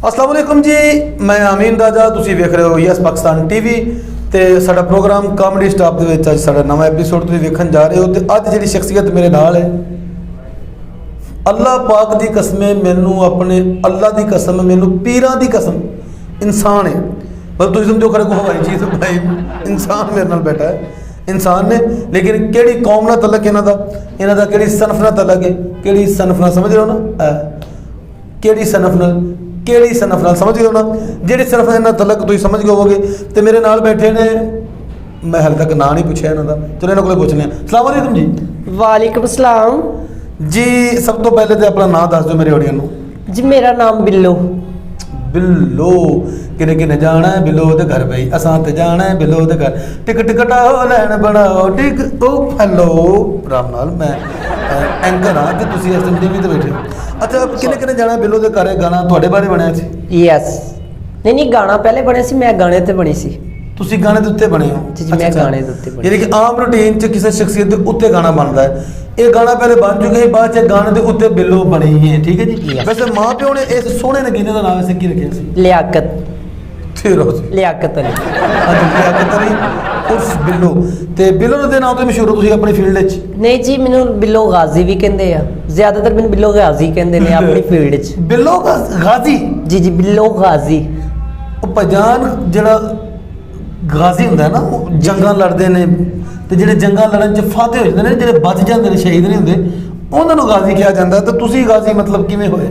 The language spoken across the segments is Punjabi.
अस्सलाम वालेकुम जी, मैं अमीन राजा, तुसी वेख रहे हो यस पाकिस्तान टीवी ਤੇ ਸਾਡਾ ਪ੍ਰੋਗਰਾਮ ਕਾਮੇਡੀ ਸਟਾਪ ਦੇ ਵਿੱਚ ਅੱਜ ਸਾਡਾ ਨਵਾਂ ਐਪੀਸੋਡ ਤੁਸੀਂ ਵੇਖਣ ਜਾ ਰਹੇ ਹੋ। ਤੇ ਅੱਜ ਜਿਹੜੀ ਸ਼ਖਸੀਅਤ ਮੇਰੇ ਨਾਲ ਹੈ, ਅੱਲਾਹ ਪਾਕ ਦੀ ਕਸਮ ਹੈ, ਮੈਨੂੰ ਆਪਣੇ ਅੱਲਾਹ ਦੀ ਕਸਮ, ਮੈਨੂੰ ਪੀਰਾਂ ਦੀ ਕਸਮ, ਇਨਸਾਨ ਹੈ। ਪਰ ਤੁਸੀਂ ਸਮਝੋ ਖਰੇ ਕੋ ਹਵਾਈ ਚੀਜ਼ ਭਾਈ, ਇਨਸਾਨ ਮੇਰੇ ਨਾਲ ਬੈਠਾ ਹੈ, ਇਨਸਾਨ ਨੇ। ਲੇਕਿਨ ਕਿਹੜੀ ਕੌਮ ਨਾਲ ਤਲਕ ਇਹਨਾਂ ਦਾ ਕਿਹੜੀ ਸਨਫ ਨਾਲ ਤਲਕ ਹੈ, ਕਿਹੜੀ ਸਨਫ ਨਾਲ ਸਮਝ ਰਹੇ ਹੋ ਨਾ, ਕਿਹੜੀ ਸਨਫ ਨਾਲ समझ गए हो ना, जी सिर्फ इन्होंने तलक तुम समझ गए होगे। तो मेरे नाल बैठे ने, मैं हाले तक ना नहीं पूछा इन्हों का, चलो इन्होंने को पूछने। अस्सलाम वालेकुम जी। वालेकुम सलाम जी। सब तो पहले तो अपना नाम दस दो मेरे ऑडियंस को जी। मेरा नाम बिल्लो। बिल्लो किने किने जाना है बिल्लो दे घर भाई, असां ते जाना है बिल्लो दे घर, टिकट कटाओ लैन बनाओ टिक ओ हेलो राम नाल। मैं एंकर हाँ ते तुसी इस टीवी ते बैठे हो। अच्छा, किने किने जाना है बिल्लो दे घर? गाना तुहाडे बारे बनया सी? यस। नहीं गाना पहले बने सी, मैं गाने ते बनी सी। ਤੁਸੀਂ ਗਾਣੇ ਦੇ ਉੱਤੇ ਬਣੇ ਹੋ ਜੀ? ਮੈਂ ਗਾਣੇ ਦੇ ਉੱਤੇ ਬਣੀ। ਯਾਨੀ ਕਿ ਆਮ ਰੂਟੀਨ 'ਚ ਕਿਸੇ ਸ਼ਖਸੀਅਤ ਦੇ ਉੱਤੇ ਗਾਣਾ ਬਣਦਾ ਹੈ, ਇਹ ਗਾਣਾ ਪਹਿਲੇ ਬਣ ਚੁੱਕਿਆ ਹੈ, ਬਾਅਦ 'ਚ ਗਾਣੇ ਦੇ ਉੱਤੇ ਬਿੱਲੋ ਬਣੀ ਹੈ। ਠੀਕ ਹੈ ਜੀ। ਵੈਸੇ ਮਾਂ ਪਿਓ ਨੇ ਇਸ ਸੋਹਣੇ ਨਗੀਨੇ ਦਾ ਨਾਮ ਵੈਸੇ ਕੀ ਰੱਖਿਆ ਸੀ? ਲਿਆਕਤ। ਫਿਰ ਹੋ ਜੀ ਲਿਆਕਤ ਅਲੀ। ਲਿਆਕਤ ਅਲੀ ਉਰਫ ਬਿੱਲੋ। ਤੇ ਬਿੱਲੋ ਦੇ ਨਾਮ ਤੋਂ ਮਸ਼ਹੂਰ ਹੋ ਤੁਸੀਂ ਆਪਣੀ ਫੀਲਡ 'ਚ? ਨਹੀਂ ਜੀ, ਮੈਨੂੰ ਬਿੱਲੋ ਗਾਜ਼ੀ ਵੀ ਕਹਿੰਦੇ ਆ, ਜ਼ਿਆਦਾਤਰ ਮੈਨੂੰ ਬਿੱਲੋ ਗਾਜ਼ੀ ਕਹਿੰਦੇ ਨੇ ਆਪਣੀ ਫੀਲਡ 'ਚ। ਬਿੱਲੋ ਗਾਜ਼ੀ? ਜੀ ਜੀ, ਬਿੱਲੋ ਗਾਜ਼ੀ। ਉਹ ਪਜਾਨ ਜਿਹੜਾ ਗਾਜ਼ੀ ਹੁੰਦਾ ਨਾ, ਉਹ ਜੰਗਾਂ ਲੜਦੇ ਨੇ, ਤੇ ਜਿਹੜੇ ਜੰਗਾਂ ਲੜਨ 'ਚ ਫਾਤੇ ਹੋ ਜਾਂਦੇ ਨੇ, ਜਿਹੜੇ ਬਚ ਜਾਂਦੇ ਨੇ, ਸ਼ਹੀਦ ਨਹੀਂ ਹੁੰਦੇ, ਉਹਨਾਂ ਨੂੰ ਗਾਜ਼ੀ ਕਿਹਾ ਜਾਂਦਾ। ਤੇ ਤੁਸੀਂ ਗਾਜ਼ੀ ਮਤਲਬ ਕਿਵੇਂ ਹੋਏ?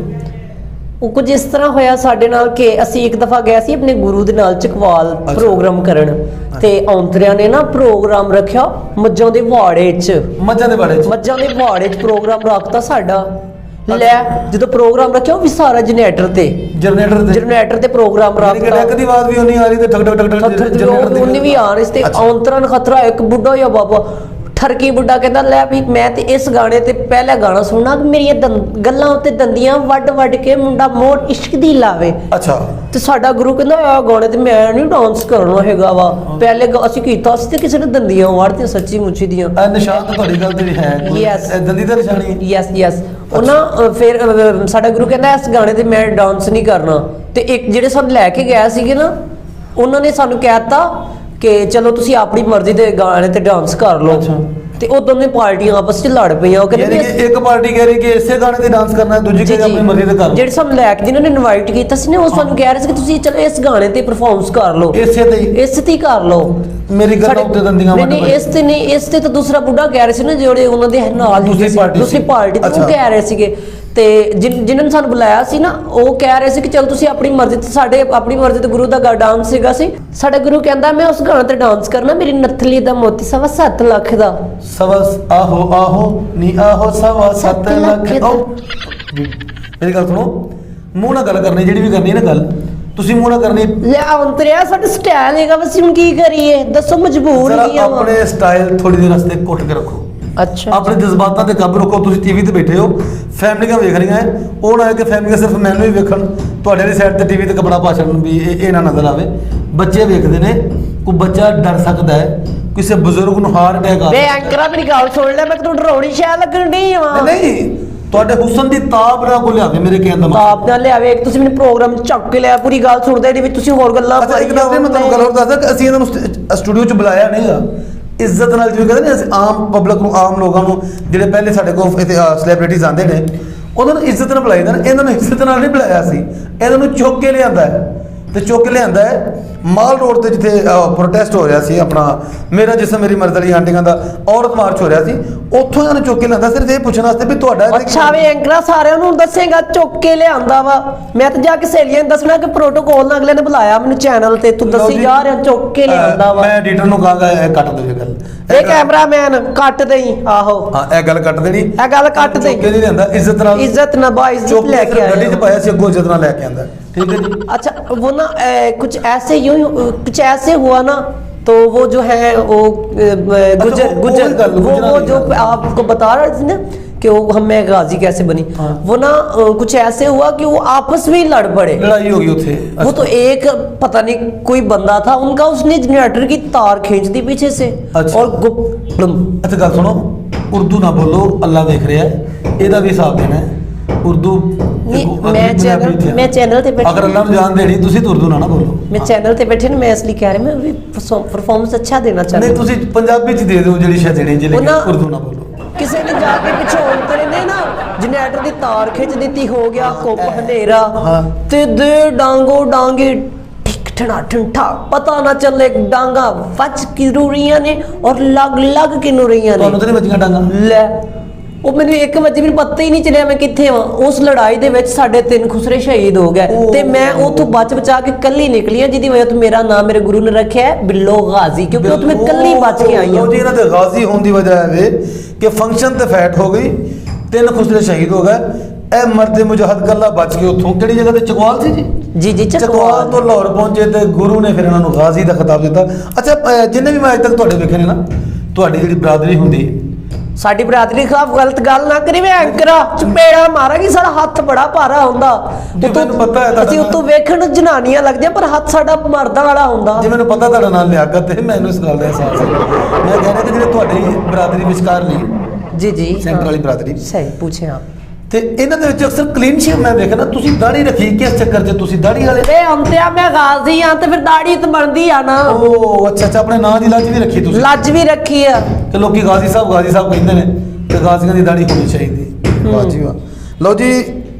ਉਹ ਕੁਝ ਇਸ ਤਰ੍ਹਾਂ ਹੋਇਆ ਸਾਡੇ ਨਾਲ ਕਿ ਅਸੀਂ ਇੱਕ ਦਫਾ ਗਏ ਸੀ ਆਪਣੇ ਗੁਰੂ ਦੇ ਨਾਲ ਚਕਵਾਲ ਪ੍ਰੋਗਰਾਮ ਕਰਨ, ਤੇ ਔਂਤਰਿਆਂ ਨੇ ਨਾ ਪ੍ਰੋਗਰਾਮ ਰੱਖਿਆ ਮੱਝਾਂ ਦੇ ਵਾੜੇ 'ਚ। ਮੱਝਾਂ ਦੇ ਵਾੜੇ 'ਚ ਪ੍ਰੋਗਰਾਮ ਰੱਖਤਾ ਸਾਡਾ। ਲੈ ਜਦੋਂ ਪ੍ਰੋਗਰਾਮ ਰੱਖਿਆ, ਉਹ ਵੀ ਸਾਰਾ ਜਨਰੇਟਰ ਤੇ ਪ੍ਰੋਗਰਾਮ ਰੱਖਤਾ। ਇੱਕ ਦੀ ਆਵਾਜ਼ ਵੀ ਉਨੀ ਆ ਰਹੀ ਤੇ ਠਕ ਠਕ ਠਕ ਠਕ ਉਨੀ ਵੀ ਆ ਰਹੀ ਤੇ ਔਂਤਰਾਂ ਨੂੰ ਖਤਰਾ। ਇੱਕ ਬੁੱਢਾ ਜਾਂ ਬਾਬਾ ਠਰਕੀ ਬੁੱਢਾ ਕਹਿੰਦਾ, ਲੈ ਵੀ ਮੈਂ ਤੇ ਇਸ ਗਾਣੇ ਤੇ ਪਹਿਲਾ ਗਾਣਾ ਸੁਣਨਾ ਕਿ ਮੇਰੀਆਂ ਗੱਲਾਂ ਉੱਤੇ ਦੰਦੀਆਂ ਵੱਡ ਕੇ ਮੁੰਡਾ ਮੋੜ ਇਸ਼ਕ ਦੀ ਲਾਵੇ। ਅੱਛਾ। ਤੇ ਸਾਡਾ ਗੁਰੂ ਕਹਿੰਦਾ, ਆ ਗਾਣੇ ਤੇ ਮੈਂ ਨਹੀਂ ਡਾਂਸ ਕਰਨਾ ਹੈਗਾ ਵਾ। ਪਹਿਲੇ ਅਸੀਂ ਕੀਤਾ ਸੀ ਤੇ ਕਿਸੇ ਨੇ ਦੰਦੀਆਂ ਵੜਦੀਆਂ ਸੱਚੀ ਮੁੱਚੀ ਦੀਆਂ। ਨਿਸ਼ਾਨ ਤਾਂ ਤੁਹਾਡੀ ਗੱਲ ਤੇ ਵੀ ਹੈ। ਯੈਸ, ਦੰਦੀ ਦਾ ਨਿਸ਼ਾਨੀ। ਯੈਸ। ਉਹਨਾਂ ਫਿਰ ਸਾਡਾ ਗੁਰੂ ਕਹਿੰਦਾ, ਇਸ ਗਾਣੇ ਤੇ ਮੈਂ ਡਾਂਸ ਨਹੀਂ ਕਰਨਾ। ਤੇ ਇੱਕ ਜਿਹੜੇ ਸਾਨੂੰ ਲੈ ਕੇ ਗਿਆ ਸੀਗੇ ਨਾ, ਉਹਨਾਂ ਨੇ ਸਾਨੂੰ ਕਹਿ ਦਿੱਤਾ ਕਿ ਚਲੋ ਤੁਸੀਂ ਆਪਣੀ ਮਰਜ਼ੀ ਦੇ ਗਾਣੇ ਤੇ ਡਾਂਸ ਕਰ ਲਓ। ਤੇ ਉਹ ਦੋਨੇ ਪਾਰਟੀਆਂ ਆਪਸ ਵਿੱਚ ਲੜ ਪਈਆਂ। ਉਹ ਕਹਿੰਦੇ ਇੱਕ ਪਾਰਟੀ ਕਹਿ ਰਹੀ ਕਿ ਇਸੇ ਗਾਣੇ ਤੇ ਡਾਂਸ ਕਰਨਾ ਹੈ, ਦੂਜੀ ਕਹਿੰਦੀ ਆਪਣੀ ਮਰਜ਼ੀ ਤੇ ਕਰ ਲਓ। ਜਿਹੜੇ ਸਾਨੂੰ ਲੈ ਕੇ ਜਿਨ੍ਹਾਂ ਨੇ ਇਨਵਾਈਟ ਕੀਤਾ ਸੀ ਨਾ, ਉਹ ਸਾਨੂੰ ਕਹਿ ਰਹੇ ਸੀ ਕਿ ਤੁਸੀਂ ਚਲੋ ਇਸ ਗਾਣੇ ਤੇ ਪਰਫਾਰਮੈਂਸ ਕਰ ਲਓ, ਇਸੇ ਤੇ ਕਰ ਲਓ। ਮੇਰੀ ਗੱਲ ਉੱਤੇ ਦੰਦੀਆਂ ਨਹੀਂ, ਇਸ ਤੇ ਤਾਂ ਦੂਸਰਾ ਬੁੱਢਾ ਕਹਿ ਰਹੇ ਸੀ ਨਾ, ਜਿਹੜੇ ਉਹਨਾਂ ਦੇ ਨਾਲ ਦੂਸਰੀ ਪਾਰਟੀ ਤੇ ਉਹ ਕਹਿ ਰਹੇ ਸੀਗੇ। ਤੇ ਜਿਨ੍ਹਾਂ ਨੇ ਸਾਨੂੰ ਬੁਲਾਇਆ ਸੀ ਨਾ, ਉਹ ਕਹਿ ਰਹੇ ਸੀ ਕਿ ਚਲ ਤੁਸੀਂ ਆਪਣੀ ਮਰਜ਼ੀ ਤੇ, ਸਾਡੇ ਆਪਣੀ ਮਰਜ਼ੀ ਤੇ ਗੁਰੂ ਦਾ ਡਾਂਸ ਸੀਗਾ ਸੀ। ਸਾਡਾ ਗੁਰੂ ਕਹਿੰਦਾ, ਮੈਂ ਉਸ ਗਾਣੇ ਤੇ ਡਾਂਸ ਕਰਨਾ, ਮੇਰੀ ਨੱਥਲੀ ਦਾ ਮੋਤੀ 7.25 ਲੱਖ ਦਾ। ਆਹੋ ਨੀ ਆਹੋ 7.25 ਲੱਖ। ਮੇਰੀ ਗੱਲ ਸੁਣੋ, ਮੂੰਹ ਨਾਲ ਗੱਲ ਕਰਨੀ, ਜਿਹੜੀ ਵੀ ਕਰਨੀ ਨਾ ਗੱਲ ਤੁਸੀਂ ਮੂੰਹ ਨਾਲ ਕਰਨੀ। ਲੈ ਅੰਤਰਿਆ, ਸਾਡਾ ਸਟਾਈਲ ਹੈਗਾ, ਬਸ ਹੁਣ ਕੀ ਕਰੀਏ ਦੱਸੋ, ਮਜਬੂਰ ਹੀ ਆ। ਆਪਣੇ ਸਟਾਈਲ ਥੋੜੀ ਦੇਰ ਵਾਸਤੇ ਕੁੱਟ ਕੇ ਰੱਖੋ। ਅੱਛਾ। ਆਪਣੇ ਜਜ਼ਬਾਤਾਂ ਤੇ ਕਾਬੂ ਰੱਖੋ। ਤੁਸੀਂ ਟੀਵੀ ਤੇ ਬੈਠੇ ਹੋ, ਫੈਮਲੀਆਂ ਵੇਖ ਰਹੀਆਂ ਹੈ, ਉਹ ਨਾ ਹੈ ਕਿ ਫੈਮਲੀਆਂ ਸਿਰਫ ਮੈਨੂੰ ਹੀ ਵੇਖਣ, ਤੁਹਾਡੇ ਵਾਲੀ ਸਾਈਡ ਤੇ ਟੀਵੀ ਤੇ ਕਪੜਾ ਭਾਸ਼ਣ ਵੀ ਇਹ ਨਾ ਨਜ਼ਰ ਆਵੇ। ਬੱਚੇ ਵੇਖਦੇ ਨੇ, ਕੋਈ ਬੱਚਾ ਡਰ ਸਕਦਾ ਹੈ, ਕਿਸੇ ਬਜ਼ੁਰਗ ਨੂੰ ਹਾਰਟ ਅਟੈਕ ਆ। ਵੇ ਐਂਕਰਾ ਮੇਰੀ ਗੱਲ ਸੁਣ ਲੈ, ਮੈਂ ਤੈਨੂੰ ਡਰਾਉਣੀ ਸ਼ਾਇਦ ਲੱਗਣ ਨਹੀਂ ਆ। ਨਹੀਂ, ਤੁਹਾਡੇ ਹੁਸਨ ਦੀ ਤਾਬ ਨਾ ਕੋ ਲਿਆਵੇ ਮੇਰੇ ਕਹਿਣ ਦਾ ਮਤਲਬ। ਤਾਬ ਨਾਲ ਲਿਆਵੇ। ਤੁਸੀਂ ਮੈਨੂੰ ਪ੍ਰੋਗਰਾਮ ਚੱਕ ਕੇ ਲਿਆ, ਪੂਰੀ ਗੱਲ ਸੁਣਦੇ ਇਹਦੇ ਵਿੱਚ ਤੁਸੀਂ ਹੋਰ ਗੱਲਾਂ। ਅੱਛਾ, ਇੱਕ ਦੱਸਦੇ, ਮੈਂ ਤੁਹਾਨੂੰ ਗੱਲ ਹੋਰ ਦੱਸਦਾ ਕਿ ਅਸੀਂ ਇਹਨਾਂ ਨੂੰ ਸਟੂਡੀਓ 'ਚ ਬੁਲਾਇਆ ਨਹੀਂਗਾ, ਇੱਜ਼ਤ ਨਾਲ। ਜਿਵੇਂ ਕਹਿੰਦੇ ਨੇ ਅਸੀਂ ਆਮ ਪਬਲਿਕ ਨੂੰ, ਆਮ ਲੋਕਾਂ ਨੂੰ, ਜਿਹੜੇ ਪਹਿਲੇ ਸਾਡੇ ਕੋਲ ਇੱਥੇ ਸੈਲੀਬ੍ਰਿਟੀਜ਼ ਆਉਂਦੇ ਨੇ, ਉਹਨਾਂ ਨੂੰ ਇੱਜ਼ਤ ਨਾਲ ਬੁਲਾਈਦਾ ਨਾ। ਇਹਨਾਂ ਨੂੰ ਇੱਜ਼ਤ ਨਾਲ ਨਹੀਂ ਬੁਲਾਇਆ ਸੀ, ਇਹਨਾਂ ਨੂੰ ਚੁੱਕ ਕੇ ਲਿਆਂਦਾ ਹੈ। ਤੇ ਚੁੱਕ ਕੇ ਲਿਆਂਦਾ ਹੈ ਮਾਲ ਰੋਡ ਤੇ, ਜਿੱਥੇ ਪ੍ਰੋਟੈਸਟ ਹੋ ਰਿਹਾ ਸੀ ਆਪਣਾ ਮੇਰਾ ਜਿਸਮ ਮੇਰੀ ਮਰਜ਼ੀ ਵਾਲੀ ਆਂਟੀਆਂ ਦਾ ਔਰਤ ਮਾਰਚ ਹੋ ਰਿਹਾ ਸੀ, ਉੱਥੋਂ ਇਹਨਾਂ ਨੂੰ ਚੁੱਕ ਕੇ ਲਿਆਂਦਾ ਸਿਰਫ ਇਹ ਪੁੱਛਣ ਵਾਸਤੇ ਵੀ ਤੁਹਾਡਾ। ਅੱਛਾ ਵੇ ਐਂਕਰਾ, ਸਾਰਿਆਂ ਨੂੰ ਦੱਸੇਗਾ ਚੁੱਕ ਕੇ ਲਿਆਂਦਾ ਵਾ? ਮੈਂ ਤਾਂ ਜਾ ਕੇ ਸਹੇਲੀਆਂ ਨੂੰ ਦੱਸਣਾ ਕਿ ਪ੍ਰੋਟੋਕੋਲ ਨਾਲ ਅਗਲੇ ਨੇ ਬੁਲਾਇਆ ਮੈਨੂੰ ਚੈਨਲ ਤੇ, ਤੂੰ ਦੱਸੀ ਜਾ ਰਿਹਾ ਚੁੱਕ ਕੇ ਲਿਆਂਦਾ ਵਾ। ਮੈਂ ਐਡੀਟਰ ਨੂੰ ਕਹਾਂਗਾ ਇਹ ਕੱਟ ਦੇਵੇ ਗੱਲ, ਇਹ ਕੈਮਰਾਮੈਨ ਕੱਟ ਦੇਈ। ਆਹੋ ਹਾਂ, ਇਹ ਗੱਲ ਕੱਟ ਦੇਣੀ, ਇਹ ਗੱਲ ਕੱਟ ਦੇਈ। ਚੁੱਕ ਕੇ ਨਹੀਂ ਲਿਆਂਦਾ, ਇੱਜ਼ਤ ਨਾਲ ਇੱਜ਼ਤ ਲੈ ਕੇ ਗੱਡੀ 'ਚ ਪਾਇਆ ਸੀ, ਅੱਗੋਂ ਇੱਜ਼ਤ ਨਾਲ ਲੈ ਕੇ ਆਂਦਾ। ठीक है जी। अच्छा, वो ना कुछ ऐसे हुआ ना, तो वो जो है वो गुजर वो जो आपको बता रहा थी ना कि वो मैं गाजी कैसे बनी। हाँ। वो ना कुछ ऐसे हुआ कि वो आपस में ही लड़ पड़े, लड़ाई हो गई उसे। वो तो एक पता नहीं कोई बंदा था उनका, उसने जनरेटर की तार खींच दी पीछे से। अच्छा। और अच्छा, गल सुनो, उर्दू ना बोलो, अल्लाह देख रहा है, ਇਹਦਾ भी हिसाब देना है। ਉਰਦੂ मैं चैनल पे अगर अल्लाह ਨੂੰ ਜਾਨ ਦੇਣੀ ਤੁਸੀਂ ਉਰਦੂ ਨਾ ਬੋਲੋ मैं चैनल पे बैठे ना मैं इसलिए कह रही मैं भी परफॉर्मेंस अच्छा देना चाहती ਨਹੀਂ ਤੁਸੀਂ ਪੰਜਾਬੀ ਚ ਦੇ ਦਿਓ ਜਿਹੜੀ ਸ਼ਾਇਦ ਦੇਣੀ ਜਿਹੜੀ ਉਰਦੂ ਨਾ ਬੋਲੋ ਕਿਸੇ ਨੇ ਜਾ ਕੇ ਪਿੱਛੋਂ ਉਤਰੇ ਨੇ ਨਾ ਜਨਰੇਟਰ ਦੀ ਤਾਰ ਖਿੱਚ ਦਿੱਤੀ ਹੋ ਗਿਆ ਕੁੱਪ ਹਨੇਰਾ ਤੇ ਦੇ ਡਾਂਗੋ ਡਾਂਗੇ ਠਿਕ ਠਣਾ ਠੰਠਾ ਪਤਾ ਨਾ ਚੱਲੇ ਡਾਂਗਾ ਵੱਜ ਕਿਉਂ ਰਹੀਆਂ ਨੇ ਔਰ ਲੱਗ ਕਿਉਂ ਰਹੀਆਂ ਨੇ ਤੁਹਾਨੂੰ ਤਾਂ ਨਹੀਂ ਵੱਜੀਆਂ ਡਾਂਗਾ ਲੈ ਉਹ ਮੈਨੂੰ 1 ਵਜੇ ਮੈਨੂੰ ਪਤਾ ਹੀ ਨਹੀਂ ਚੱਲਿਆ ਮੈਂ ਕਿੱਥੇ ਹਾਂ ਉਸ ਲੜਾਈ ਦੇ ਵਿੱਚ ਸਾਡੇ 3 ਖੁਸਰੇ ਸ਼ਹੀਦ ਹੋ ਗਏ ਤੇ ਮੈਂ ਉੱਥੋਂ ਬਚਾ ਕੇ ਕੱਲੀ ਨਿਕਲੀ ਹਾਂ ਜਿਹਦੀ ਵਜ੍ਹਾ ਤੋਂ ਮੇਰਾ ਨਾਮ ਮੇਰੇ ਗੁਰੂ ਨੇ ਰੱਖਿਆ ਹੈ ਬਿੱਲੋ ਗਾਜ਼ੀ ਕਿਉਂਕਿ ਉੱਥੋਂ ਮੈਂ ਕੱਲੀ ਬਚ ਕੇ ਆਈ ਹਾਂ ਜੀ ਇਹਨਾਂ ਦੇ ਗਾਜ਼ੀ ਹੋਣ ਦੀ ਵਜ੍ਹਾ ਹੈ ਕਿ ਫੰਕਸ਼ਨ ਤੇ ਫੈਟ ਹੋ ਗਈ 3 ਖੁਸਰੇ ਸ਼ਹੀਦ ਹੋ ਗਏ ਇਹ ਮਰਦੇ ਮੁਜਾਹਦ ਕੱਲਾ ਬਚ ਕੇ ਉੱਥੋਂ ਕਿਹੜੀ ਜਗ੍ਹਾ ਤੇ ਚਕਵਾਲ ਸੀ ਜੀ ਜੀ ਚਕਵਾਲ ਤੋਂ ਲਾਹੌਰ ਪਹੁੰਚੇ ਤੇ ਗੁਰੂ ਨੇ ਫਿਰ ਇਹਨਾਂ ਨੂੰ ਗਾਜ਼ੀ ਦਾ ਖਿਤਾਬ ਦਿੱਤਾ ਅੱਛਾ ਜਿੰਨੇ ਵੀ ਮੈਂ ਅੱਜ ਤੱਕ ਤੁਹਾਡੇ ਵੇਖੇ ਨੇ ਨਾ ਤੁਹਾਡੀ ਜਿਹੜੀ ਬਰਾਦਰੀ ਹੁੰਦੀ ਸਾਡੀ ਬਰਾਦਰੀ ਖਿਲਾਫ ਗਲਤ ਗੱਲ ਨਾ ਕਰੀ ਮੈਂ ਐਂਕਰਾ ਚਪੇੜਾ ਮਾਰਾਂਗੀ ਸਾਡਾ ਹੱਥ ਬੜਾ ਭਾਰਾ ਹੁੰਦਾ ਮੈਨੂੰ ਪਤਾ ਹੈ ਅਸੀਂ ਉਤੋਂ ਵੇਖਣ ਜਨਾਨੀਆਂ ਲੱਗਦੀਆਂ ਪਰ ਹੱਥ ਸਾਡਾ ਮਰਦਾਂ ਵਾਲਾ ਹੁੰਦਾ ਜੀ ਮੈਨੂੰ ਪਤਾ ਤੁਹਾਡਾ ਨਾਮ ਲਿਆਕਤ ਹੈ ਮੈਨੂੰ ਇਸ ਗੱਲ ਦਾ ਅਹਿਸਾਸ ਹੈ ਮੈਂ ਕਹਿ ਰਿਹਾ ਕਿ ਜਿਹੜੇ ਤੁਹਾਡੀ ਬਰਾਦਰੀ ਵਿਚਕਾਰ ਲਈ ਜੀ ਸੈਂਟਰ ਵਾਲੀ ਬਰਾਦਰੀ ਸਹੀ ਪੁੱਛੇ ਆਪ ਤੇ ਇਹਨਾਂ ਦੇ ਵਿੱਚ ਅਕਸਰ ਕਲੀਨ ਸ਼ੇਵ ਮੈਂ ਵੇਖਣਾ ਤੁਸੀਂ ਦਾੜੀ ਰੱਖੀ ਕਿਸ ਚੱਕਰ 'ਚ ਤੁਸੀਂ ਦਾੜੀ ਵਾਲੇ ਵੇ ਅੰਤਿਆ ਮੈਂ ਗਾਜ਼ੀ ਆ ਤੇ ਫਿਰ ਦਾੜੀ ਤੇ ਬਣਦੀ ਆ ਨਾ ਉਹ ਅੱਛਾ ਆਪਣੇ ਨਾਂ ਦੀ ਲੱਜ ਵੀ ਰੱਖੀ ਤੁਸੀਂ ਲੱਜ ਵੀ ਰੱਖੀ ਆ ਤੇ ਲੋਕੀ ਗਾਜ਼ੀ ਸਾਹਿਬ ਕਹਿੰਦੇ ਨੇ ਤੇ ਗਾਜ਼ੀਆਂ ਦੀ ਦਾੜੀ ਹੋਣੀ ਚਾਹੀਦੀ ਵਾਹ ਜੀ ਵਾਹ ਲਓ ਜੀ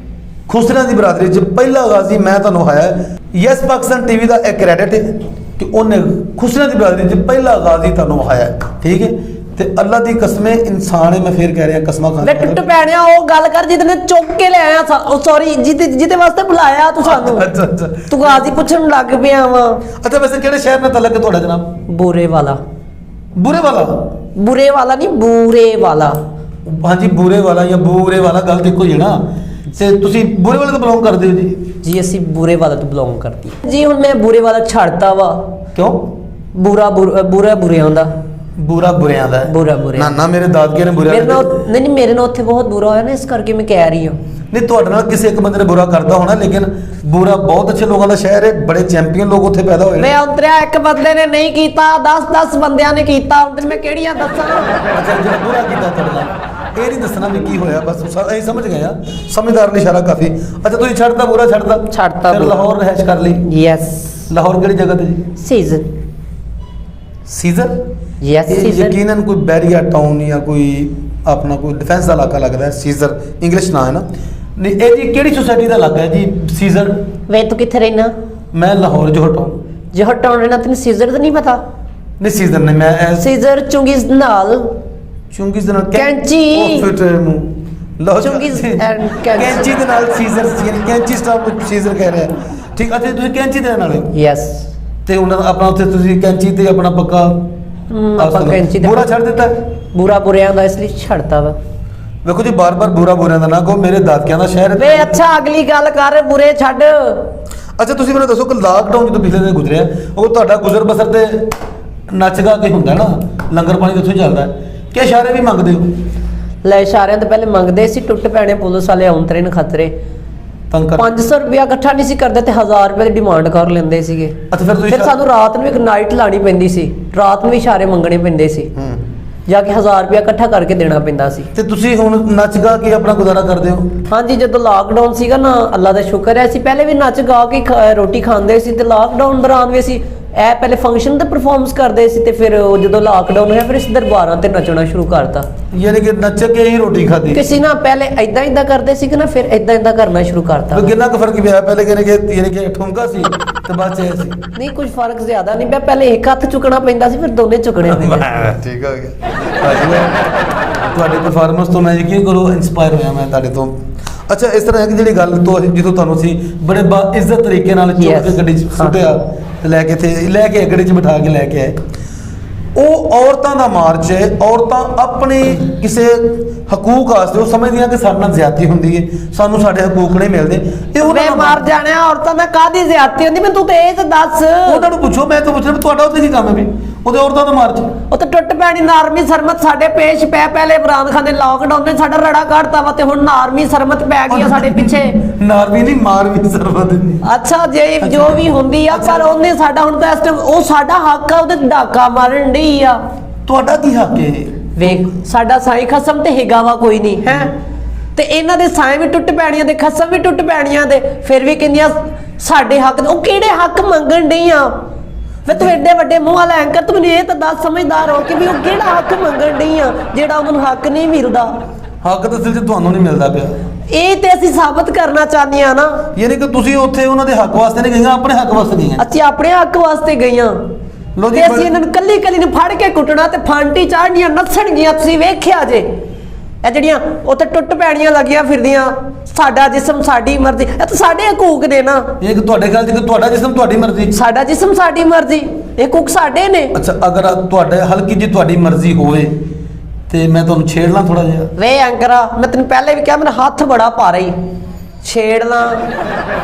ਖੁਸਰਿਆਂ ਦੀ ਬਰਾਦਰੀ 'ਚ ਪਹਿਲਾ ਗਾਜ਼ੀ ਮੈਂ ਤੁਹਾਨੂੰ ਹਾਇਆ ਯੈਸ ਪਾਕਿਸਤਾਨ ਟੀਵੀ ਦਾ ਇੱਕ ਕ੍ਰੈਡਿਟ ਹੈ ਕਿ ਉਹਨੇ ਖੁਸਰਿਆਂ ਦੀ ਬਰਾਦਰੀ 'ਚ ਪਹਿਲਾ ਗਾਜ਼ੀ ਤੁਹਾਨੂੰ ਹਾਇਆ ਠੀਕ ਹੈ ਤੇ ਅੱਲਾ ਦੀ ਕਸਮੇ ਇਨਸਾਨ ਹੈ ਮੈਂ ਫੇਰ ਕਹਿ ਰਿਹਾ ਕਸਮਾਂ ਖਾਂਦਾ ਵੇ ਟੁੱਟ ਪੈਣਿਆ ਉਹ ਗੱਲ ਕਰ ਜਿਹਨੇ ਚੁੱਕ ਕੇ ਲੈ ਆਇਆ ਸੌਰੀ ਜਿਹਦੇ ਵਾਸਤੇ ਬੁਲਾਇਆ ਤੂੰ ਸਾਨੂੰ ਅੱਛਾ ਤੂੰ ਗਾਜ਼ੀ ਪੁੱਛਣ ਲੱਗ ਪਿਆ ਵਾ ਅੱਛਾ ਵੈਸੇ ਕਿਹੜੇ ਸ਼ਹਿਰ ਨਾਲ ਤਲਕ ਹੈ ਤੁਹਾਡਾ ਜਨਾਬ ਬੂਰੇ ਵਾਲਾ ਬੁਰੇ ਵਾਲਾ ਨਹੀਂ ਬੂਰੇ ਵਾਲਾ ਹਾਂਜੀ ਬੂਰੇ ਵਾਲਾ ਜਾਂ ਬੂਰੇ ਵਾਲਾ ਗੱਲ ਤੇ ਇੱਕੋ ਹੀ ਹੈ ਨਾ ਤੇ ਤੁਸੀਂ ਬੂਰੇ ਵਾਲੇ ਤੋਂ ਬਿਲੋਂਗ ਕਰਦੇ ਹੋ ਜੀ ਅਸੀਂ ਬੂਰੇ ਵਾਲਾ ਤੋਂ ਬਿਲੋਂਗ ਕਰਦੀ ਜੀ ਹੁਣ ਮੈਂ ਬੂਰੇ ਵਾਲਾ ਛੱਡਤਾ ਵਾ ਕਿਉਂ ਬੁਰਾ ਬੁਰਿਆਂ ਦਾ ਬੁਰਾ ਬੁਰਿਆਂ ਦਾ ਬੁਰਾ ਨਾ ਮੇਰੇ ਦਾਦਕੇ ਨੇ ਬੁਰਾ ਮੇਰੇ ਨਾਲ ਨਹੀਂ ਮੇਰੇ ਨਾਲ ਉੱਥੇ ਬਹੁਤ ਬੁਰਾ ਹੋਇਆ ਨਾ ਇਸ ਕਰਕੇ ਮੈਂ ਕਹਿ ਰਹੀ ਹਾਂ ਨਹੀਂ ਤੁਹਾਡੇ ਨਾਲ ਕਿਸੇ ਇੱਕ ਬੰਦੇ ਨੇ ਬੁਰਾ ਕਰਦਾ ਹੋਣਾ ਲੇਕਿਨ ਬੁਰਾ ਬਹੁਤ ਅੱਛੇ ਲੋਕਾਂ ਦਾ ਸ਼ਹਿਰ ਹੈ ਬੜੇ ਚੈਂਪੀਅਨ ਲੋਕ ਉੱਥੇ ਪੈਦਾ ਹੋਏ ਮੈਂ ਉਤਰਿਆ ਇੱਕ ਬੰਦੇ ਨੇ ਨਹੀਂ ਕੀਤਾ 10 ਬੰਦਿਆਂ ਨੇ ਕੀਤਾ ਹੁਣ ਮੈਂ ਕਿਹੜੀਆਂ ਦੱਸਾਂ ਅੱਛਾ ਜਿਹੜਾ ਬੁਰਾ ਕੀਤਾ ਤੁਹਾਡੇ ਨਾਲ ਇਹ ਨਹੀਂ ਦੱਸਣਾ ਵੀ ਕੀ ਹੋਇਆ ਬਸ ਅਸੀਂ ਸਮਝ ਗਏ ਆ ਸਮਝਦਾਰ ਲਈ ਇਸ਼ਾਰਾ ਕਾਫੀ ਅੱਛਾ ਤੁਸੀਂ ਛੱਡਤਾ ਬੁਰਾ ਛੱਡਤਾ ਫਿਰ ਲਾਹੌਰ ਰਹਿਸ਼ ਕਰ ਲਈ ਯੈਸ ਲਾਹੌਰ ਕਿਹੜੀ ਜਗ੍ਹਾ ਤੇ ਜੀ ਸੀਜ਼ਰ ਯੈਸ ਸੀਜ਼ਰ ਯਕੀਨਨ ਕੋਈ ਬੈਰੀਆ ਟਾਊਨ ਜਾਂ ਕੋਈ ਆਪਣਾ ਕੋਈ ਡਿਫੈਂਸ ਦਾ ਇਲਾਕਾ ਲੱਗਦਾ ਹੈ ਸੀਜ਼ਰ ਇੰਗਲਿਸ਼ ਨਾਂ ਹੈ ਨਾ ਨਹੀਂ ਇਹ ਜੀ ਕਿਹੜੀ ਸੁਸਾਇਟੀ ਦਾ ਇਲਾਕਾ ਹੈ ਜੀ ਸੀਜ਼ਰ ਵੇ ਤੂੰ ਕਿੱਥੇ ਰਹਿਣਾ ਮੈਂ ਲਾਹੌਰ ਜੋਹਰ ਟਾਊਨ ਰਹਿਣਾ ਤੈਨੂੰ ਸੀਜ਼ਰ ਦਾ ਨਹੀਂ ਪਤਾ ਨਹੀਂ ਸੀਜ਼ਰ ਨਹੀਂ ਮੈਂ ਸੀਜ਼ਰ ਚੁੰਗੀਜ਼ ਨਾਲ ਦੇ ਨਾਲ ਕੈਂਚੀ ਫਿਟਰ ਨੂੰ ਲਓ ਕੈਂਚੀ ਦੇ ਨਾਲ ਸੀਜ਼ਰ ਕੈਂਚੀ ਸਟਾਫ ਸੀਜ਼ਰ ਕਹਿ ਰਿਹਾ ਠੀਕ ਅੱਛਾ ਤੁਸੀਂ ਕੈਂਚੀ ਦੇ ਨਾਲ ਯੈਸ ਤੇ ਉਹਨਾਂ ਦਾ ਆਪਣਾ ਉੱਥੇ ਤੁਸੀਂ ਕੈਂਚੀ ਤੇ ਆਪਣਾ ਪੱਕਾ ਕੈਂਚੀ ਬੁਰਾ ਛੱਡ ਦਿੱਤਾ ਬੁਰਾ ਬੁਰਿਆਂ ਦਾ ਇਸ ਲਈ ਛੱਡਤਾ ਵਾ ਵੇਖੋ ਜੀ ਬਾਰ-ਬਾਰ ਬੁਰਾ ਬੁਰਿਆਂ ਦਾ ਨਾ ਕਹੋ ਮੇਰੇ ਦਾਦਕਿਆਂ ਦਾ ਸ਼ਹਿਰ ਵੇ ਅੱਛਾ ਅਗਲੀ ਗੱਲ ਕਰ ਬੁਰੇ ਛੱਡ ਅੱਛਾ ਤੁਸੀਂ ਮੈਨੂੰ ਦੱਸੋ ਕਿ ਲਾਕਡਾਊਨ ਜਦੋਂ ਪਿਛਲੇ ਦਿਨ ਗੁਜ਼ਰਿਆ ਉਹ ਤੁਹਾਡਾ ਗੁਜ਼ਰ ਬਸਰ ਤੇ ਨੱਚ ਗਾ ਕੇ ਹੁੰਦਾ ਨਾ ਲੰਗਰ ਪਾਣੀ ਉੱਥੇ ਚੱਲਦਾ ਕਿ ਇਸ਼ਾਰੇ ਵੀ ਮੰਗਦੇ ਹੋ ਲੈ ਇਸ਼ਾਰਿਆਂ ਤੋਂ ਪਹਿਲੇ ਮੰਗਦੇ ਸੀ ਟੁੱਟ ਪੈਣੇ ਪੁਲਿਸ ਵਾਲੇ ਔਂਤਰੇ ਨੇ ਖਤਰੇ 500 ਰੁਪਇਆ ਇਕੱਠਾ ਨਹੀਂ ਸੀ ਕਰਦੇ ਤੇ 1000 ਰੁਪਏ ਦੀ ਡਿਮਾਂਡ ਕਰ ਲੈਂਦੇ ਸੀਗੇ ਅੱਛਾ ਫਿਰ ਸਾਨੂੰ ਰਾਤ ਨੂੰ ਇੱਕ ਨਾਈਟ ਲਾਣੀ ਪੈਂਦੀ ਸੀ ਰਾਤ ਨੂੰ ਵੀ ਇਸ਼ਾਰੇ ਮੰਗਣੇ ਪੈਂਦੇ ਸੀ ਜਾ ਕੇ 1000 ਰੁਪਇਆ ਇਕੱਠਾ ਕਰਕੇ ਦੇਣਾ ਪੈਂਦਾ ਸੀ ਤੇ ਤੁਸੀਂ ਹੁਣ ਨੱਚ ਗਾ ਕੇ ਆਪਣਾ ਗੁਜ਼ਾਰਾ ਕਰਦੇ ਹੋ ਹਾਂਜੀ ਜਦੋਂ ਲਾਕਡਾਊਨ ਸੀਗਾ ਨਾ ਅੱਲਾ ਦਾ ਸ਼ੁਕਰ ਹੈ ਅਸੀਂ ਪਹਿਲੇ ਵੀ ਨੱਚ ਗਾ ਕੇ ਰੋਟੀ ਖਾਂਦੇ ਸੀ ਤੇ ਲਾਕਡਾਊਨ ਦੌਰਾਨ ਵੀ ਅਸੀਂ ਇਹ ਪਹਿਲੇ ਫੰਕਸ਼ਨ ਤੇ ਪਰਫਾਰਮੈਂਸ ਕਰਦੇ ਸੀ ਤੇ ਫਿਰ ਜਦੋਂ ਲਾਕਡਾਊਨ ਹੋਇਆ ਫਿਰ ਇਸ ਦਰਬਾਰਾਂ ਤੇ ਨੱਚਣਾ ਸ਼ੁਰੂ ਕਰਤਾ ਯਾਨੀ ਕਿ ਨੱਚ ਕੇ ਹੀ ਰੋਟੀ ਖਾਦੀ ਕਿਸੇ ਨਾ ਪਹਿਲੇ ਇਦਾਂ ਕਰਦੇ ਸੀ ਕਿ ਨਾ ਫਿਰ ਇਦਾਂ ਕਰਨਾ ਸ਼ੁਰੂ ਕਰਤਾ ਕਿੰਨਾ ਕੁ ਫਰਕ ਪਿਆ ਪਹਿਲੇ ਯਾਨੀ ਕਿ ਠੁਮਕਾ ਸੀ ਤੇ ਬਾਅਦ ਚ ਇਹ ਸੀ ਨਹੀਂ ਕੁਝ ਫਰਕ ਜ਼ਿਆਦਾ ਨਹੀਂ ਪਿਆ ਪਹਿਲੇ ਇੱਕ ਹੱਥ ਚੁੱਕਣਾ ਪੈਂਦਾ ਸੀ ਫਿਰ ਦੋਨੇ ਚੁੱਕਣੇ ਪੈਂਦੇ ਠੀਕ ਹੋ ਗਿਆ ਤੁਹਾਡੇ ਪਰਫਾਰਮੈਂਸ ਤੋਂ ਮੈਂ ਯਕੀਨ ਕਰੋ ਇਨਸਪਾਇਰ ਹੋਇਆ ਮੈਂ ਤੁਹਾਡੇ ਤੋਂ ਅੱਛਾ ਇਸ ਤਰ੍ਹਾਂ ਹੈ ਕਿ ਜਿਹੜੀ ਗੱਲ ਤੋਂ ਜਦੋਂ ਤੁਹਾਨੂੰ ਅਸੀਂ ਬੜੇ ਬਾਇੱਜ਼ਤ ਤਰੀਕੇ ਨਾਲ ਚੁੱਕ ਕੇ ਗੱਡੀ 'ਚ ਸੁੱਟਿਆ ਤੇ ਲੈ ਕੇ ਗੱਡੀ 'ਚ ਬਿਠਾ ਕੇ ਲੈ ਕੇ ਆਏ ਉਹ ਔਰਤਾਂ ਦਾ ਮਾਰਚ ਹੈ ਔਰਤਾਂ ਆਪਣੇ ਕਿਸੇ ਹਕੂਕ ਵਾਸਤੇ ਉਹ ਸਮਝਦੀਆਂ ਕਿ ਸਾਡੇ ਨਾਲ ਜ਼ਿਆਦਤੀ ਹੁੰਦੀ ਹੈ ਸਾਨੂੰ ਸਾਡੇ ਹਕੂਕ ਨਹੀਂ ਮਿਲਦੇ ਇਹ ਉਹਨਾਂ ਨੂੰ ਮਾਰ ਜਾਣਿਆ ਔਰਤਾਂ ਨਾਲ ਕਾਹਦੀ ਜ਼ਿਆਦਤੀ ਹੁੰਦੀ ਮੈਨੂੰ ਤੂੰ ਤੇ ਇਹ ਤਾਂ ਦੱਸ ਉਹਨਾਂ ਨੂੰ ਪੁੱਛੋ ਮੈਂ ਤਾਂ ਪੁੱਛਣਾ ਤੁਹਾਡਾ ਉੱਥੇ ਕੀ ਕੰਮ ਹੈ ਵੀ ਉਹਦੇ ਔਰਤਾਂ ਦਾ ਮਾਰਚ ਉਹ ਤਾਂ ਟੁੱਟ ਪੈਣੀ ਨਾਰਮੀ ਸਰਮਤ ਸਾਡੇ ਪੇਸ਼ ਪੈ ਪਹਿਲੇ ਇਮਰਾਨ ਖਾਨ ਦੇ ਲਾਕਡਾਊਨ ਨੇ ਸਾਡਾ ਰੜਾ ਕੱਢਤਾ ਵਾ ਤੇ ਹੁਣ ਨਾਰਮੀ ਸਰਮਤ ਪੈ ਗਈ ਸਾਡੇ ਪਿੱਛੇ ਨਾਰਮੀ ਨਹੀਂ ਮਾਰਵੀ ਸਰਮਤ ਅੱਛਾ ਜੇ ਜੋ ਵੀ ਹੁੰਦੀ ਆ ਪਰ ਉਹਨੇ ਸਾਡਾ ਹੁਣ ਤਾਂ ਇਸ ਟਾਈਮ ਉਹ ਸਾਡਾ ਹੱਕ ਆ ਉਹਦੇ ਡਾਕਾ ਮਾਰਨ ਡਈ ਆ ਤੁਹਾਡਾ ਕੀ ਹੱਕ ਹੈ ਵੇਖ ਸਾਡਾ ਸਾਈ ਖਸਮ ਤੇ ਹੈਗਾ ਵਾ ਕੋਈ ਨਹੀਂ ਹੈ ਤੇ ਇਹਨਾਂ ਦੇ ਸਾਏ ਵੀ ਟੁੱਟ ਪੈਣੀਆਂ ਤੇ ਖਸਮ ਵੀ ਟੁੱਟ ਪੈਣੀਆਂ ਤੇ ਫਿਰ ਵੀ ਕਹਿੰਦੀਆਂ ਸਾਡੇ ਹੱਕ। ਉਹ ਕਿਹੜੇ ਹੱਕ ਮੰਗਣ ਡਈ ਆ? ਵੇ ਤੂੰ ਐਡੇ ਵੱਡੇ ਮੂੰਹ ਵਾਲਾ ਐਂਕਰ, ਤੂੰ ਮੈਨੂੰ ਇਹ ਤਾਂ ਦੱਸ ਸਮਝਦਾਰ ਹੋ ਕਿ ਵੀ ਉਹ ਕਿਹੜਾ ਹੱਕ ਮੰਗਣ ਡਈ ਆ ਜਿਹੜਾ ਉਹਨਾਂ ਨੂੰ ਹੱਕ ਨਹੀਂ ਮਿਲਦਾ? ਹੱਕ ਤਾਂ ਅਸਲ 'ਚ ਤੁਹਾਨੂੰ ਨਹੀਂ ਮਿਲਦਾ ਪਿਆ, ਇਹ ਤੇ ਅਸੀਂ ਸਾਬਤ ਕਰਨਾ ਚਾਹੁੰਦੇ ਆ ਨਾ। ਯਾਨੀ ਕਿ ਤੁਸੀਂ ਉੱਥੇ ਉਹਨਾਂ ਦੇ ਹੱਕ ਵਾਸਤੇ ਨਹੀਂ ਗਈਆਂ, ਆਪਣੇ ਹੱਕ ਵਾਸਤੇ ਗਈਆਂ। ਅਸੀਂ ਆਪਣੇ ਹੱਕ ਵਾਸਤੇ ਗਈਆਂ ਲੋ ਜੀ, ਤੇ ਅਸੀਂ ਇਹਨਾਂ ਨੂੰ ਕੱਲੀ ਕੱਲੀ ਨੂੰ ਫੜ ਕੇ ਕੁੱਟਣਾ ਤੇ ਫਾਂਟੀ ਚਾੜਨੀਆਂ, ਨੱਸਣਗੀਆਂ। ਤੁਸੀਂ ਵੇਖਿਆ ਜੇ ਇਹ ਜਿਹੜੀਆਂ ਉੱਥੇ ਟੁੱਟ ਪੈਣੀਆਂ ਲੱਗੀਆਂ ਫਿਰਦੀਆਂ, ਸਾਡਾ ਜਿਸਮ ਸਾਡੀ ਮਰਜ਼ੀ, ਇਹ ਤਾਂ ਸਾਡੇ ਹਕੂਕ ਨੇ ਨਾ। ਇਹ ਕਿ ਤੁਹਾਡੇ ਖਿਆਲ 'ਚ ਕਿ ਤੁਹਾਡਾ ਜਿਸਮ ਤੁਹਾਡੀ ਮਰਜ਼ੀ, ਸਾਡਾ ਜਿਸਮ ਸਾਡੀ ਮਰਜ਼ੀ, ਇਹ ਹਕੂਕ ਸਾਡੇ ਨੇ। ਅੱਛਾ, ਅਗਰ ਤੁਹਾਡੇ ਹਲਕੀ ਜੀ ਤੁਹਾਡੀ ਮਰਜ਼ੀ ਹੋਵੇ ਤੇ ਮੈਂ ਤੁਹਾਨੂੰ ਛੇੜ ਲਾਂ ਥੋੜਾ ਜਿਹਾ? ਵੇ ਅੰਕਰਾ, ਮੈਂ ਤੈਨੂੰ ਪਹਿਲੇ ਵੀ ਕਿਹਾ ਮੇਰਾ ਹੱਥ ਬੜਾ ਭਾਰਾ ਈ, ਛੇੜ ਲਾਂ।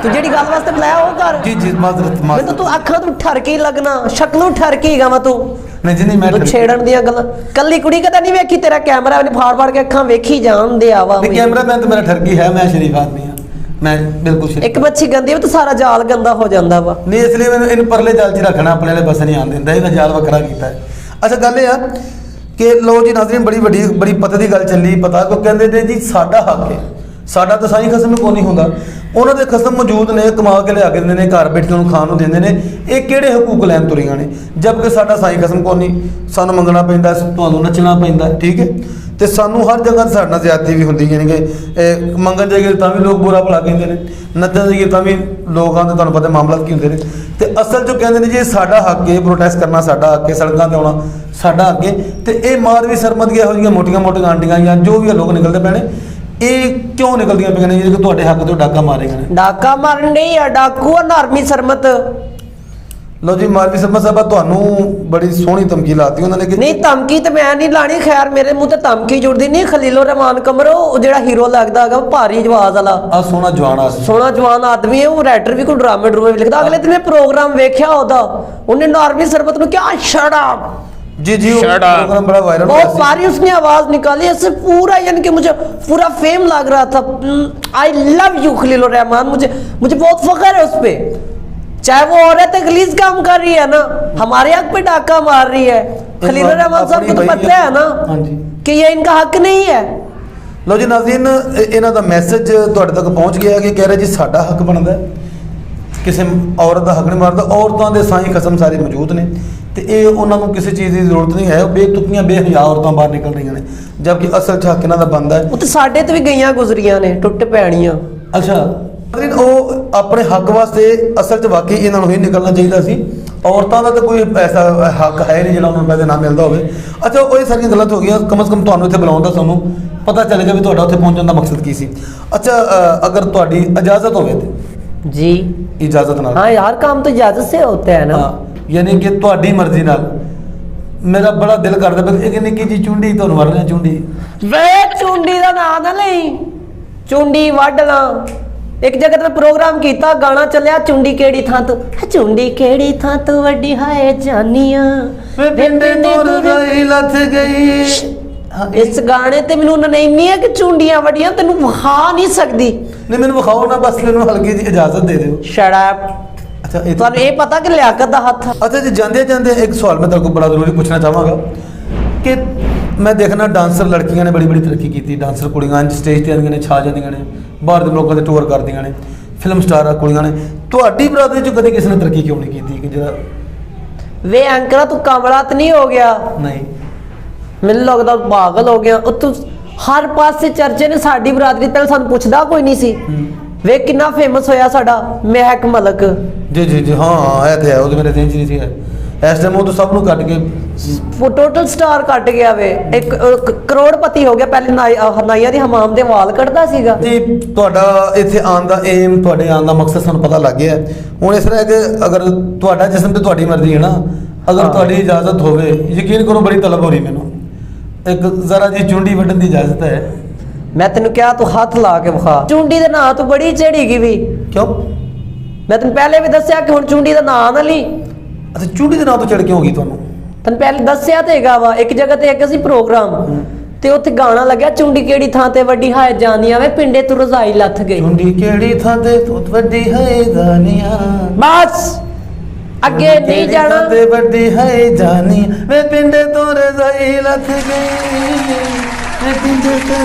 ਤੂੰ ਜਿਹੜੀ ਗੱਲ ਵਾਸਤੇ ਬੁਲਾਇਆ ਉਹ ਕਰ। ਜੀ ਜੀ, ਮਾਜ਼ਰਤ ਮੈਨੂੰ ਤੂੰ ਅੱਖਾਂ ਤੋਂ ਠਰਕੀ ਲੱਗਣਾ, ਸ਼ਕਲੋਂ ਠਰਕੀ ਗਾ ਮੈਂ ਤੂੰ। ਨਹੀਂ ਜੀ, ਨਹੀਂ, ਮੈਂ ਛੇੜਨ ਦੀਆਂ ਗੱਲਾਂ। ਕੱਲੀ ਕੁੜੀ ਕਦੇ ਨਹੀਂ ਵੇਖੀ, ਤੇਰਾ ਕੈਮਰਾ ਉਹਨੇ ਫਾੜ ਫਾੜ ਕੇ ਅੱਖਾਂ ਵੇਖੀ ਜਾਂਦੇ ਆਵਾ। ਨਹੀਂ, ਕੈਮਰਾਮੈਨ ਤਾਂ ਮੇਰਾ ਠਰਕੀ ਹੈ, ਮੈਂ ਸ਼ਰੀਫ ਆਦਮੀ ਹਾਂ, ਮੈਂ ਬਿਲਕੁਲ ਸ਼ਰੀਫ। ਇੱਕ ਮੱਛੀ ਗੰਦੀ ਵੀ ਤਾਂ ਸਾਰਾ ਜਾਲ ਗੰਦਾ ਹੋ ਜਾਂਦਾ ਵਾ। ਨਹੀਂ, ਇਸ ਲਈ ਮੈਨੂੰ ਇਹਨੂੰ ਪਰਲੇ ਜਾਲ 'ਚ ਰੱਖਣਾ, ਆਪਣੇ ਵਾਲੇ ਪਾਸੇ ਨਹੀਂ ਆਉਣ ਦਿੰਦਾ, ਇਹਦਾ ਜਾਲ ਵੱਖਰਾ ਕੀਤਾ ਹੈ। ਅੱਛਾ, ਗੱਲ ਇਹ ਆ ਕਿ ਲੋ ਜੀ ਨਾਜ਼ਰੀਨ, ਬੜੀ ਪਤਾ ਦੀ ਗੱਲ ਚੱਲੀ, ਪਤਾ ਕੋ ਕਹਿੰਦੇ ਨੇ ਜੀ ਸਾਡਾ ਹੱਕ ਹੈ, ਸਾਡਾ ਤਾਂ ਸਾਈਂ ਖਸਮ ਨੂੰ ਕੋਈ ਨਹੀਂ ਹੁੰਦਾ। ਉਹਨਾਂ ਦੇ ਖਸਮ ਮੌਜੂਦ ਨੇ, ਕਮਾ ਕੇ ਲਿਆ ਕੇ ਦਿੰਦੇ ਨੇ, ਘਰ ਬੈਠੇ ਨੂੰ ਖਾਣ ਨੂੰ ਦਿੰਦੇ ਨੇ। ਇਹ ਕਿਹੜੇ ਹਕੂਕ ਲੈਣ ਤੁਰੀਆਂ ਨੇ? ਜਦਕਿ ਸਾਡਾ ਸਾਈਂ ਖਸਮ ਕੋਈ ਨਹੀਂ, ਸਾਨੂੰ ਮੰਗਣਾ ਪੈਂਦਾ, ਤੁਹਾਨੂੰ ਨੱਚਣਾ ਪੈਂਦਾ, ਠੀਕ ਹੈ। ਤੇ ਸਾਨੂੰ ਹਰ ਜਗ੍ਹਾ ਤੇ ਸਾਡੇ ਨਾਲ ਜ਼ਿਆਦਤੀ ਵੀ ਹੁੰਦੀ, ਯਾਨੀ ਕਿ ਮੰਗਣ ਜਾਈਏ ਤਾਂ ਵੀ ਲੋਕ ਬੁਰਾ ਭਲਾ ਕਹਿੰਦੇ ਨੇ, ਨੱਚਣ ਜਾਈਏ ਤਾਂ ਵੀ ਲੋਕਾਂ ਦੇ ਤੁਹਾਨੂੰ ਪਤਾ ਮਾਮਲਾਤ ਕੀ ਹੁੰਦੇ ਨੇ। ਤੇ ਅਸਲ 'ਚ ਕਹਿੰਦੇ ਨੇ ਜੀ ਸਾਡਾ ਹੱਕ ਹੈ, ਪ੍ਰੋਟੈਸਟ ਕਰਨਾ ਸਾਡਾ ਹੱਕ ਹੈ, ਸੜਕਾਂ 'ਤੇ ਆਉਣਾ ਸਾਡਾ ਅੱਗੇ। ਤੇ ਇਹ ਮਾਰਵੀ ਸਰਮਦੀਆਂ ਇਹੋ ਜਿਹੀਆਂ ਮੋਟੀਆਂ ਮੋਟੀਆਂ ਆਂਟੀਆਂ ਜਾਂ ਜੋ ਵੀ ਲੋਕ ਨਿਕਲਦੇ ਪੈਣੇ, ਇਹ ਕਿਉਂ ਨਿਕਲਦੀਆਂ ਪਈਆਂ ਨੇ ਜਿਹੜੇ ਕਿ ਤੁਹਾਡੇ ਹੱਕ ਤੋਂ ਡਾਕਾ ਮਾਰੇਗਾ ਨੇ? ਡਾਕਾ ਮਾਰਨ ਨਹੀਂ ਆ, ਡਾਕੂ ਆ ਨਾਰਮੀ ਸਰਮਤ। ਲੋ ਜੀ, ਮਾਰਵੀ ਸਰਮਤ ਸਾਹਿਬਾ, ਤੁਹਾਨੂੰ ਬੜੀ ਸੋਹਣੀ ਧਮਕੀ ਲਾਤੀ ਉਹਨਾਂ ਨੇ ਕਿ ਨਹੀਂ, ਧਮਕੀ ਤੇ ਮੈਂ ਨਹੀਂ ਲਾਣੀ। ਖੈਰ ਮੇਰੇ ਮੂੰਹ ਤੇ ਧਮਕੀ ਜੁੜਦੀ ਨਹੀਂ। ਖਲੀਲੁਰ ਰਹਿਮਾਨ ਕਮਰੋ, ਉਹ ਜਿਹੜਾ ਹੀਰੋ ਲੱਗਦਾ ਹੈਗਾ ਭਾਰੀ ਜਵਾਜ਼ ਵਾਲਾ, ਆ ਸੋਹਣਾ ਜਵਾਨ ਆ, ਸੋਹਣਾ ਜਵਾਨ ਆਦਮੀ ਹੈ। ਉਹ ਰਾਈਟਰ ਵੀ, ਕੋਈ ਡਰਾਮੇ ਡਰੂਮੇ ਵੀ ਲਿਖਦਾ। ਅਗਲੇ ਦਿਨ ਮੈਂ ਪ੍ਰੋਗਰਾਮ ਵੇਖਿਆ ਉਹਦਾ, ਉਹਨੇ ਨਾਰਮੀ ਸਰਮਤ ਨੂੰ ਕਿਹਾ शट जी जी, प्रोग्राम बड़ा वायरल, बहुत सारी उसने आवाज निकाली ऐसे पूरा, यानी कि मुझे पूरा फेम लग रहा था। I love you Khalilur Rahman, मुझे बहुत फख्र है उस पे। चाहे वो औरत गलीज काम कर रही है ना, हमारे हक पे डाका मार रही है। खलीलुर रहमान साहब को तो पता है ना कि ये इनका हक नहीं है। लो जी नाज़रीन, इन्हां दा मैसेज तुहाडे तक पहुंच गया कि कह रहे जी साडा हक बनदा है, ਕਿਸੇ ਔਰਤ ਦਾ ਹੱਕ ਨਹੀਂ ਮਾਰਦਾ। ਔਰਤਾਂ ਦੇ ਸਾਈਂ ਕਸਮ ਸਾਰੇ ਮੌਜੂਦ ਨੇ ਤੇ ਇਹ ਉਹਨਾਂ ਨੂੰ ਕਿਸੇ ਚੀਜ਼ ਦੀ ਜ਼ਰੂਰਤ ਨਹੀਂ ਹੈ। ਉਹ ਬੇਤੁਕੀਆਂ ਬੇਹਯਾ ਔਰਤਾਂ ਬਾਹਰ ਨਿਕਲ ਰਹੀਆਂ ਨੇ, ਜਦਕਿ ਅਸਲ 'ਚ ਹੱਕ ਇਹਨਾਂ ਦਾ ਬਣਦਾ ਹੈ। ਉਹ ਤੇ ਸਾਡੇ ਤੇ ਵੀ ਗਈਆਂ ਗੁਜ਼ਰੀਆਂ ਨੇ, ਟੁੱਟ ਪੈਣੀਆਂ। ਅੱਛਾ, ਉਹ ਆਪਣੇ ਹੱਕ ਵਾਸਤੇ ਅਸਲ 'ਚ ਵਾਕਈ ਇਹਨਾਂ ਨੂੰ ਹੀ ਨਿਕਲਣਾ ਚਾਹੀਦਾ ਸੀ। ਔਰਤਾਂ ਦਾ ਤਾਂ ਕੋਈ ਐਸਾ ਹੱਕ ਹੈ ਨਹੀਂ ਜਿਹੜਾ ਉਹਨਾਂ ਨੂੰ ਪੈਸੇ ਨਾ ਮਿਲਦਾ ਹੋਵੇ। ਅੱਛਾ, ਉਹ ਇਹ ਸਾਰੀਆਂ ਗਲਤ ਹੋ ਗਈਆਂ। ਕਮ ਸੇ ਕਮ ਤੁਹਾਨੂੰ ਇੱਥੇ ਬੁਲਾਉਣ ਦਾ ਸਾਨੂੰ ਪਤਾ ਚੱਲੇਗਾ ਵੀ ਤੁਹਾਡਾ ਉੱਥੇ ਪਹੁੰਚਣ ਦਾ ਮਕਸਦ ਕੀ ਸੀ। ਅੱਛਾ, ਅਗਰ ਤੁਹਾਡੀ ਇਜਾਜ਼ਤ ਹੋਵੇ ਤੇ जी, इजाजत नाल, हाँ यार, काम तो इजाजत से होता है ना। यानी कि ਤੁਹਾਡੀ ਮਰਜ਼ੀ ਨਾਲ ਮੇਰਾ ਬੜਾ ਦਿਲ ਕਰਦਾ ਪਰ ਇਹ ਨਿੱਕੀ ਜੀ ਚੁੰਡੀ ਤੁਹਾਨੂੰ ਵੜ ਰਿਹਾ। ਚੁੰਡੀ ਵੇ ਚੁੰਡੀ ਦਾ ਨਾਂ ਨਾ ਲਈ, ਚੁੰਡੀ ਵੱਢਣਾ। ਇੱਕ ਜਗ੍ਹਾ ਤੇ ਪ੍ਰੋਗਰਾਮ ਕੀਤਾ, ਗਾਣਾ ਚੱਲਿਆ, ਚੁੰਡੀ ਕਿਹੜੀ ਥਾਂ ਤੋਂ, ਚੁੰਡੀ ਕਿਹੜੀ ਥਾਂ ਤੋਂ ਵੱਡੀ ਹਾਏ ਜਾਨੀਆਂ ਵੇ ਪਿੰਡੇ ਤੋਂ ਰੋਈ ਲੱਥ ਗਈ। ਇਸ ਗਾਣੇ ਤੇ ਮੈਨੂੰ ਉਹਨਾਂ ਨੇ ਇੰਨੀਆਂ ਕਿ ਚੁੰਡੀਆਂ ਵੱਡੀਆਂ ਤੈਨੂੰ ਵਿਖਾ ਨਹੀਂ ਸਕਦੀ। ਨਹੀਂ, ਮੈਨੂੰ ਵਿਖਾਓ ਨਾ, ਬਸ ਮੈਨੂੰ ਹਲਕੀ ਜੀ ਇਜਾਜ਼ਤ ਦੇ ਦਿਓ। Shut up. ਅੱਛਾ, ਤੁਹਾਨੂੰ ਇਹ ਪਤਾ ਕਿ ਲਿਆਕਤ ਦਾ ਹੱਥ। ਅੱਛਾ ਜੀ, ਜਾਂਦੇ ਜਾਂਦੇ ਇੱਕ ਸਵਾਲ ਮੈਂ ਤੁਹਾਡੇ ਕੋਲ ਬੜਾ ਜ਼ਰੂਰੀ ਪੁੱਛਣਾ ਚਾਹਾਂਗਾ ਕਿ ਮੈਂ ਦੇਖਣਾ ਡਾਂਸਰ ਲੜਕੀਆਂ ਨੇ ਬੜੀ ਤਰੱਕੀ ਕੀਤੀ, ਡਾਂਸਰ ਕੁੜੀਆਂ ਸਟੇਜ ਤੇ ਆਉਂਦੀਆਂ ਨੇ, ਛਾ ਜਾਂਦੀਆਂ ਨੇ, ਬਾਹਰ ਦੇ ਲੋਕਾਂ ਦੇ ਟੂਰ ਕਰਦੀਆਂ ਨੇ, ਫਿਲਮ ਸਟਾਰ ਕੁੜੀਆਂ ਨੇ। ਤੁਹਾਡੀ ਬਰਾਦਰੀ 'ਚ ਕਦੇ ਕਿਸੇ ਨੇ ਤਰੱਕੀ ਕਿਉਂ ਨਹੀਂ ਕੀਤੀ? ਕਿ ਜਿਹੜਾ ਵੇ ਅੰਕਰਾ, ਤੂੰ ਕਮਲਾ ਤਾਂ ਨਹੀਂ ਹੋ ਗਿਆ? ਨਹੀਂ, ਮੈਨੂੰ ਲੱਗਦਾ ਪਾਗਲ ਹੋ ਗਿਆ। ਉਹ ਤੂੰ ਹਰ ਪਾਸੇ ਚਰਚੇ ਨੇ ਸਾਡੀ ਬਰਾਦਰੀ, ਪਹਿਲਾਂ ਸਾਨੂੰ ਪੁੱਛਦਾ ਕੋਈ ਨਹੀਂ ਸੀ। ਵੇ ਕਿੰਨਾ ਫੇਮਸ ਹੋਇਆ ਸਾਡਾ ਮਹਿਕ ਮਲਕ। ਜੀ ਜੀ ਜੀ, ਹਾਂ, ਇਹ ਤੇ ਹੈ, ਉਹਦੇ ਮੇਰੇ ਦਿਨ 'ਚ ਨਹੀਂ ਸੀ। ਇਸ ਟਾਈਮ ਉਹ ਤਾਂ ਸਭ ਨੂੰ ਕੱਟ ਕੇ ਟੋਟਲ ਸਟਾਰ ਕੱਟ ਗਿਆ ਵੇ, ਇੱਕ ਕਰੋੜਪਤੀ ਹੋ ਗਿਆ। ਪਹਿਲੇ ਨਾਈਆਂ ਦੀ ਹਮਾਮ ਦੇ ਵਾਲ ਕੱਢਦਾ ਸੀਗਾ ਜੀ। ਤੁਹਾਡਾ ਇੱਥੇ ਆਉਣ ਦਾ ਏਮ, ਤੁਹਾਡੇ ਆਉਣ ਦਾ ਮਕਸਦ ਸਾਨੂੰ ਪਤਾ ਲੱਗ ਗਿਆ। ਹੁਣ ਇਸ ਤਰ੍ਹਾਂ ਕਿ ਅਗਰ ਤੁਹਾਡਾ ਜਿਸਮ ਤੇ ਤੁਹਾਡੀ ਮਰਜ਼ੀ ਹੈ ਨਾ, ਅਗਰ ਤੁਹਾਡੀ ਇਜਾਜ਼ਤ ਹੋਵੇ, ਯਕੀਨ ਕਰੋ ਬੜੀ ਤਲਬ ਹੋ ਰਹੀ ਮੈਨੂੰ, ਇੱਕ ਜ਼ਰਾ ਜੀ ਚੁੰਡੀ ਵੱਢਣ ਦੀ ਇਜਾਜ਼ਤ ਹੈ। ਮੈਂ ਤੈਨੂੰ ਕਿਹਾ ਤੂੰ ਹੱਥ ਲਾ ਕੇ ਵਿਖਾ। ਚੁੰਡੀ ਦੇ ਨਾਂ ਤੋਂ ਬੜੀ ਝੜੀ ਗਈ ਵੀ। ਕਿਉਂ? ਮੈਂ ਤੈਨੂੰ ਪਹਿਲੇ ਵੀ ਦੱਸਿਆ ਕਿ ਹੁਣ ਚੁੰਡੀ ਦਾ ਨਾਂ ਨਾ ਲਈ। ਅੱਛਾ, ਚੁੰਡੀ ਦੇ ਨਾਂ ਤੋਂ ਚੜ ਕੇ ਹੋ ਗਈ ਤੁਹਾਨੂੰ? ਤੈਨੂੰ ਪਹਿਲੇ ਦੱਸਿਆ ਤੇ ਹੈਗਾ ਵਾ। ਇੱਕ ਜਗ੍ਹਾ ਤੇ ਇੱਕ ਸੀ ਪ੍ਰੋਗਰਾਮ ਤੇ ਉੱਥੇ ਗਾਣਾ ਲੱਗਿਆ, ਚੁੰਡੀ ਕਿਹੜੀ ਥਾਂ ਤੇ ਵੱਡੀ ਹਾਏ ਜਾਨੀਆਂ ਵੇ ਪਿੰਡੇ ਤੋਂ ਰਜ਼ਾਈ ਲੱਥ ਗਈ। ਚੁੰਡੀ ਕਿਹੜੀ ਥਾਂ ਤੇ ਵੱਡੀ ਹਾਏ ਜਾਨੀਆਂ, ਬਸ ਅੱਗੇ ਨਹੀਂ ਜਾਣਾ। ਤੇ ਵੱਡੀ ਹਾਏ ਜਾਨੀਆਂ ਵੇ ਪਿੰਡੇ ਤੋਂ ਰਜ਼ਾਈ ਲੱਥ ਗਈ, ਵੇ ਪਿੰਡੇ ਤੋਂ